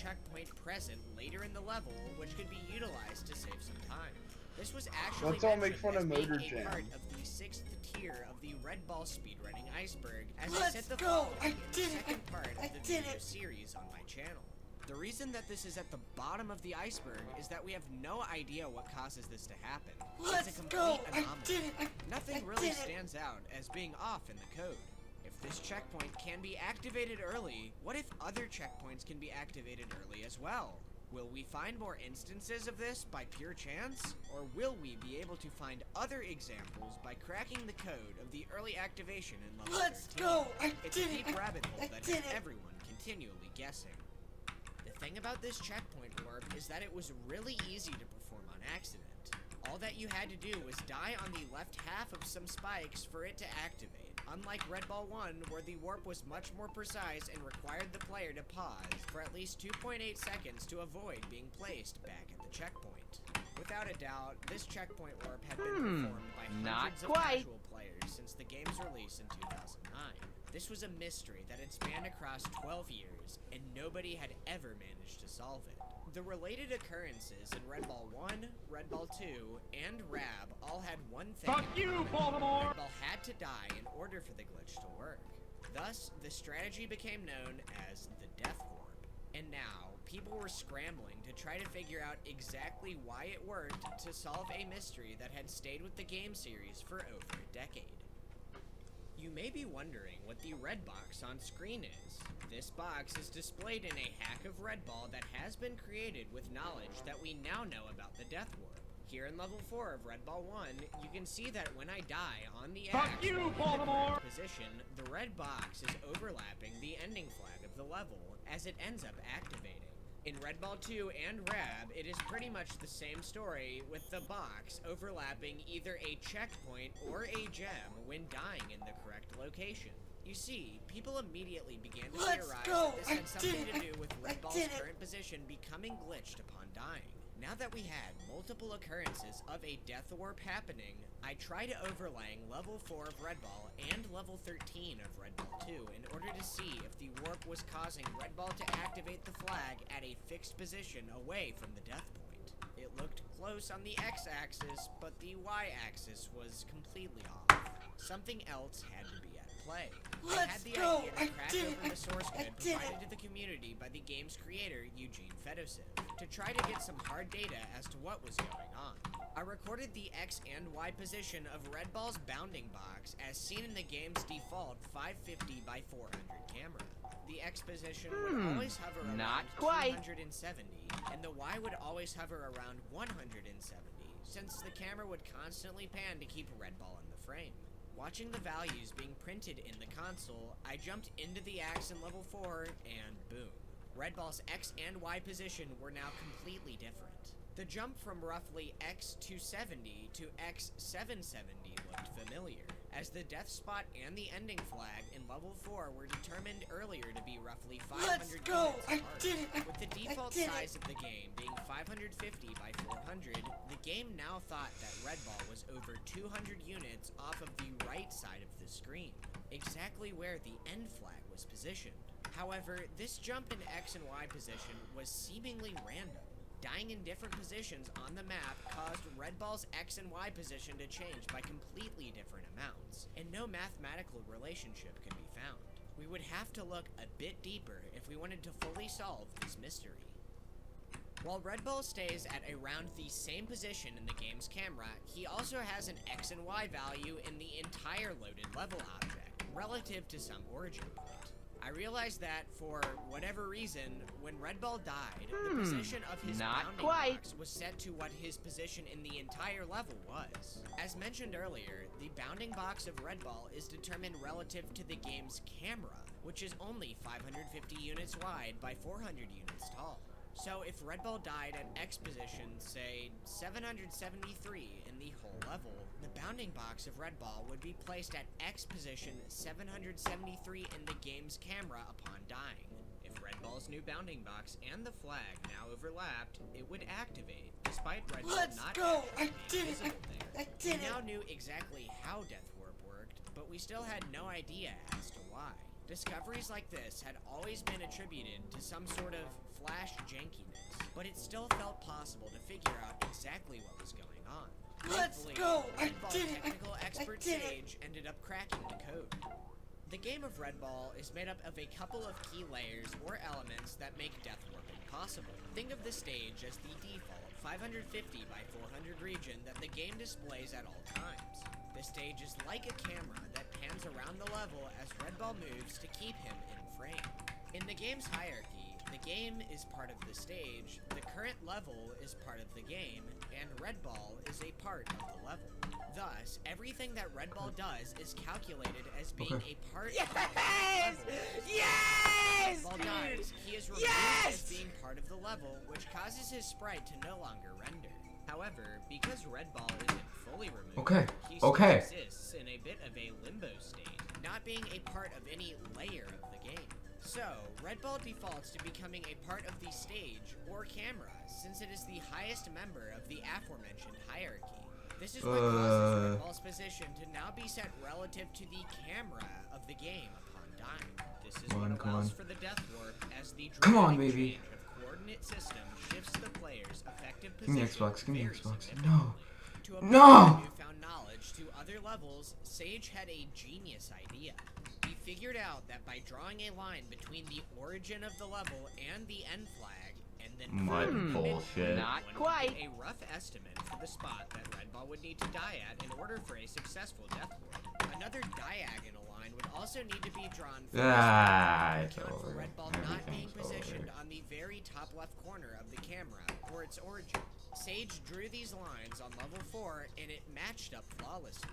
checkpoint present later in the level, which could be utilized to save some time. This was actually Let's all make mentioned fun as of being Motor a Jam. part of the 6th tier of the Red Ball speedrunning iceberg, as I Let's said the go! following I in the did it! second part of I the did video it! series on my channel. The reason that this is at the bottom of the iceberg is that we have no idea what causes this to happen. Let's It's a go! complete I anomaly. did it! Nothing I really did it. stands out as being off in the code. If this checkpoint can be activated early, what if other checkpoints can be activated early as well? Will we find more instances of this by pure chance? Or will we be able to find other examples by cracking the code of the early activation in level Let's 13? go! I It's did a deep it! rabbit hole I that did has it. everyone continually guessing. The thing about this checkpoint warp is that it was really easy to perform on accident. All that you had to do was die on the left half of some spikes for it to activate. Unlike Red Ball 1, where the warp was much more precise and required the player to pause for at least 2.8 seconds to avoid being placed back at the checkpoint. Without a doubt, this checkpoint warp had been performed by hundreds of casual players since the game's release in 2009. This was a mystery that had spanned across 12 years, and nobody had ever managed to solve it. The related occurrences in Red Ball 1, Red Ball 2, and Rab all had one thing. Fuck you, Baltimore! Red Ball had to die in order for the glitch to work. Thus, the strategy became known as the Death Warp. And now, people were scrambling to try to figure out exactly why it worked to solve a mystery that had stayed with the game series for over a decade. You may be wondering what the red box on screen is. This box is displayed in a hack of Red Ball that has been created with knowledge that we now know about the Death Warp. Here in level 4 of Red Ball 1, you can see that when I die on the Fuck axe you, while in the Baltimore! correct position, the red box is overlapping the ending flag of the level as it ends up activating. In Red Ball 2 and Rab, it is pretty much the same story, with the box overlapping either a checkpoint or a gem when dying in the correct location. You see, people immediately began to Let's theorize go! that this I had something did to it! do with I Red Ball's did it! current position becoming glitched upon dying. Now that we had multiple occurrences of a Death Warp happening, I tried overlaying level 4 of Red Ball and level 13 of Red Ball 2 in order to see if the warp was causing Red Ball to activate the flag at a fixed position away from the death point. It looked close on the x-axis, but the y-axis was completely off. Something else had to be at play. I had the idea to crack open the source code provided to the community by the game's creator, Eugene Fedosiv, to try to get some hard data as to what was going on. I recorded the X and Y position of Red Ball's bounding box as seen in the game's default 550 by 400 camera. The X position would always hover around 270, and the Y would always hover around 170, since the camera would constantly pan to keep Red Ball in the frame. Watching the values being printed in the console, I jumped into the axe in level 4, and boom. Red Ball's X and Y position were now completely different. The jump from roughly X270 to X770 looked familiar, as the death spot and the ending flag in level 4 were determined earlier to be roughly 500 units apart. With the default size of the game being 550 by 400, the game now thought that Red Ball was over 200 units off of the right side of the screen, exactly where the end flag was positioned. However, this jump in X and Y position was seemingly random. Dying in different positions on the map caused Red Ball's X and Y position to change by completely different amounts, and no mathematical relationship could be found. We would have to look a bit deeper if we wanted to fully solve this mystery. While Red Ball stays at around the same position in the game's camera, he also has an X and Y value in the entire loaded level object, relative to some origin point. I realized that, for whatever reason, when Red Ball died, the position of his bounding box was set to what his position in the entire level was. As mentioned earlier, the bounding box of Red Ball is determined relative to the game's camera, which is only 550 units wide by 400 units tall. So if Red Ball died at X position, say 773 in the whole level, the bounding box of Red Ball would be placed at X position 773 in the game's camera upon dying. If Red Ball's new bounding box and the flag now overlapped, it would activate, despite Red Ball not actually being visible there. We now knew exactly how Death Warp worked, but we still had no idea as to why. Discoveries like this had always been attributed to some sort of flash jankiness, but it still felt possible to figure out exactly what was going on. Let's Thankfully, go! I Red did Ball it! technical I expert did it! Sage ended up cracking the code. The game of Red Ball is made up of a couple of key layers or elements that make death warping possible. Think of the stage as the default 550 by 400 region that the game displays at all times. The stage is like a camera that pans around the level as Red Ball moves to keep him in frame. In the game's hierarchy, the game is part of the stage, the current level is part of the game, and Red Ball is a part of the level. Thus, everything that Red Ball does is calculated as being a part of the level. Yes! Red Ball dies, he is removed as being part of the level, which causes his sprite to no longer render. However, because Red Ball isn't fully removed, he still exists in a bit of a limbo state, not being a part of any layer of the game. So, Red Ball defaults to becoming a part of the stage, or camera, since it is the highest member of the aforementioned hierarchy. This is what causes Red Ball's position to now be set relative to the camera of the game upon dying. This is what allows for the death warp, as the dramatic change of coordinate system shifts the player's effective position very significantly. To apply newfound knowledge to other levels, Sage had a genius idea. He figured out that by drawing a line between the origin of the level and the end flag, and then bullshit. Not quite a rough estimate for the spot that Red Ball would need to die at in order for a successful death warp. Another diagonal line would also need to be drawn for account for Red Ball not being positioned on the very top left corner of the camera or its origin. Sage drew these lines on level 4 and it matched up flawlessly.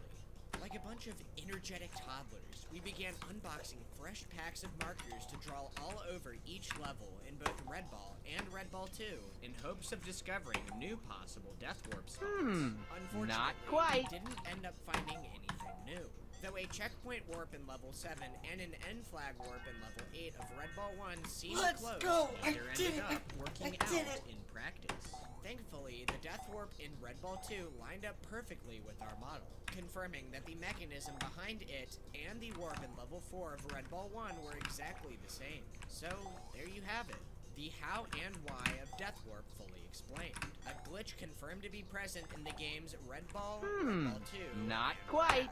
Like a bunch of energetic toddlers, we began unboxing fresh packs of markers to draw all over each level in both Red Ball and Red Ball 2 in hopes of discovering new possible death warp spots. Unfortunately, we didn't end up finding anything new. Though a checkpoint warp in level 7 and an end flag warp in level 8 of Red Ball 1 seemed close, neither ended up working out in practice. Thankfully, the death warp in Red Ball 2 lined up perfectly with our model, confirming that the mechanism behind it and the warp in level 4 of Red Ball 1 were exactly the same. So, there you have it. The how and why of death warp fully explained. A glitch confirmed to be present in the game's Red Ball, Red Ball 2. Not quite.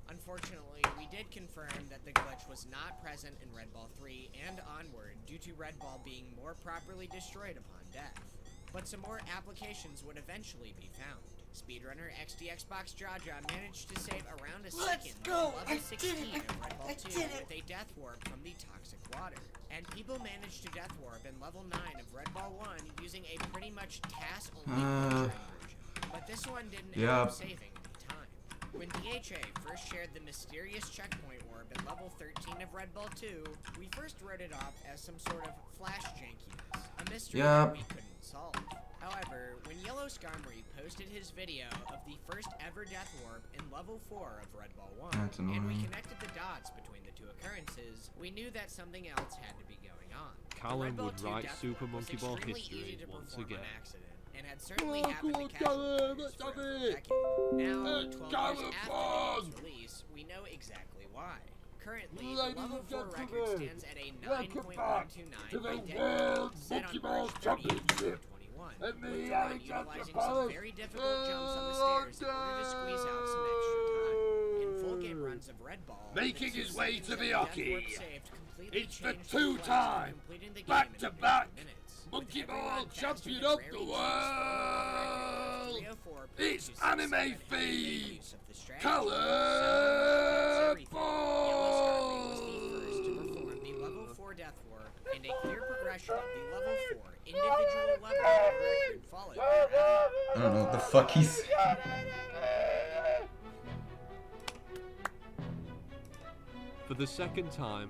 Unfortunately, we did confirm that the glitch was not present in Red Ball 3 and onward due to Red Ball being more properly destroyed upon death. But some more applications would eventually be found. Speedrunner XDXbox Jaja managed to save around a second on level 16 of Red Ball 2 with a death warp from the toxic water. And people managed to death warp in level 9 of Red Ball 1 using a pretty much TAS-only version. But this one didn't end up saving any time. When DHA first shared the mysterious checkpoint warp in level 13 of Red Ball 2, we first wrote it off as some sort of flash jankiness, a mystery that we couldn't solve. However, when Yellow Skarmory posted his video of the first ever death warp in level 4 of Red Ball 1, and we connected the dots between the two occurrences, we knew that something else had to be going on. Callum would write Super Monkey Ball history once again. And had certainly happened to catch players for over a decade. Now, 12 years after the game's release, we know exactly why. Currently, the level 4 record stands at a 9.129 by decade, set on March 30th, 2021, with the run utilizing some very difficult jumps on the stairs in order to squeeze out some extra time. In full game runs of Red Ball, making his way to the hockey. It's the 2-time, back-to-back Monkey Ball champion of the world! It's Anime Feed! Callum Ball! And a clear progression of the level 4 individual level record followed. I don't know what the fuck he's saying. For the second time,